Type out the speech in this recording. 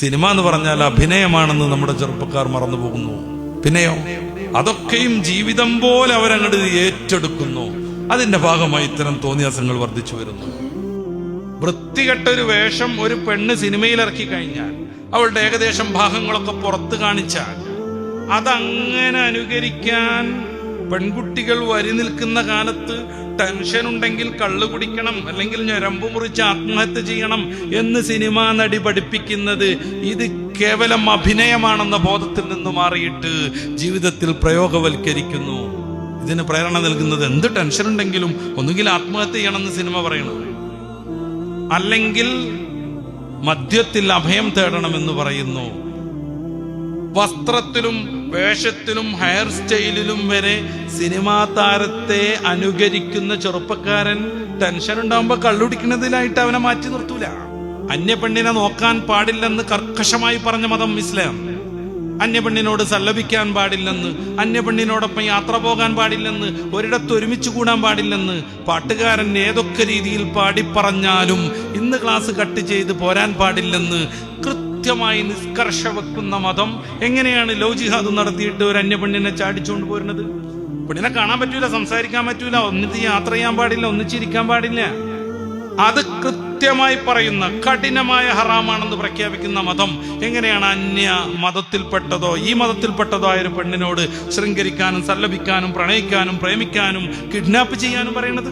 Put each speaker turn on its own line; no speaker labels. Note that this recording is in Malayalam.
സിനിമ എന്ന് പറഞ്ഞാൽ അഭിനയമാണെന്ന് നമ്മുടെ ചെറുപ്പക്കാർ മറന്നു പോകുന്നു. പിന്നെയോ അതൊക്കെയും ജീവിതം പോലെ അവരങ്ങോട്ട് ഏറ്റെടുക്കുന്നു. അതിന്റെ ഭാഗമായി ഇത്തരം തോന്നിയാസങ്ങൾ വർദ്ധിച്ചു വരുന്നു. വൃത്തികെട്ടൊരു വേഷം ഒരു പെണ്ണ് സിനിമയിൽ ഇറക്കി കഴിഞ്ഞാൽ, അവളുടെ ഏകദേശം ഭാഗങ്ങളൊക്കെ പുറത്ത് കാണിച്ചാൽ, അതങ്ങനെ അനുകരിക്കാൻ പെൺകുട്ടികൾ വരി നിൽക്കുന്ന കാലത്ത് ടെൻഷൻ ഉണ്ടെങ്കിൽ കള്ളു കുടിക്കണം, അല്ലെങ്കിൽ ഞരമ്പ് മുറിച്ച് ആത്മഹത്യ ചെയ്യണം എന്ന് സിനിമാ നടി പഠിപ്പിക്കുന്നത് ഇത് കേവലം അഭിനയമാണെന്ന ബോധത്തിൽ നിന്ന് മാറിയിട്ട് ജീവിതത്തിൽ പ്രയോഗവൽക്കരിക്കുന്നു. ഇതിന് പ്രേരണ നൽകുന്നത് എന്ത് ടെൻഷൻ ഉണ്ടെങ്കിലും ഒന്നുകിൽ ആത്മഹത്യ ചെയ്യണമെന്ന് സിനിമ പറയണം, അല്ലെങ്കിൽ മദ്യത്തിൽ അഭയം തേടണമെന്ന് പറയുന്നു. വസ്ത്രത്തിലും വേഷത്തിലും ഹെയർ സ്റ്റൈലിലും വരെ സിനിമാ താരത്തെ അനുകരിക്കുന്ന ചെറുപ്പക്കാരൻ ടെൻഷൻ ഉണ്ടാവുമ്പോ കള്ളുടിക്കുന്നതിലായിട്ട് അവനെ മാറ്റി നിർത്തൂല. അന്യപെണ്ണിനെ നോക്കാൻ പാടില്ലെന്ന് കർക്കശമായി പറഞ്ഞ മതം ഇസ്ലാം. അന്യപെണ്ണിനോട് സല്ലപിക്കാൻ പാടില്ലെന്ന്, അന്യപെണ്ണിനോടൊപ്പം യാത്ര പോകാൻ പാടില്ലെന്ന്, ഒരിടത്ത് ഒരുമിച്ച് കൂടാൻ പാടില്ലെന്ന് പാട്ടുകാരൻ ഏതൊക്കെ രീതിയിൽ പാടിപ്പറഞ്ഞാലും ഇന്ന് ക്ലാസ് കട്ട് ചെയ്ത് പോരാൻ പാടില്ലെന്ന് കൃത്യമായി നിഷ്കർഷ വെക്കുന്ന മതം എങ്ങനെയാണ് ലവ് ജിഹാദ് നടത്തിയിട്ട് ഒരു അന്യപെണ്ണിനെ ചാടിച്ചുകൊണ്ട് പോരുന്നത്? പെണ്ണിനെ കാണാൻ പറ്റൂല, സംസാരിക്കാൻ പറ്റൂല, ഒന്നിച്ച് യാത്ര ചെയ്യാൻ പാടില്ല, ഒന്നിച്ചിരിക്കാൻ പാടില്ല. അത് കൃത്യമായി പറയുന്ന കഠിനമായ ഹറാമാണെന്ന് പ്രഖ്യാപിക്കുന്ന മതം എങ്ങനെയാണ് അന്യ മതത്തിൽപ്പെട്ടതോ ഈ മതത്തിൽപ്പെട്ടതോ ആയ ഒരു പെണ്ണിനോട് ശൃംഗരിക്കാനും സല്ലപിക്കാനും പ്രണയിക്കാനും പ്രേമിക്കാനും കിഡ്നാപ്പ് ചെയ്യാനും പറയുന്നത്?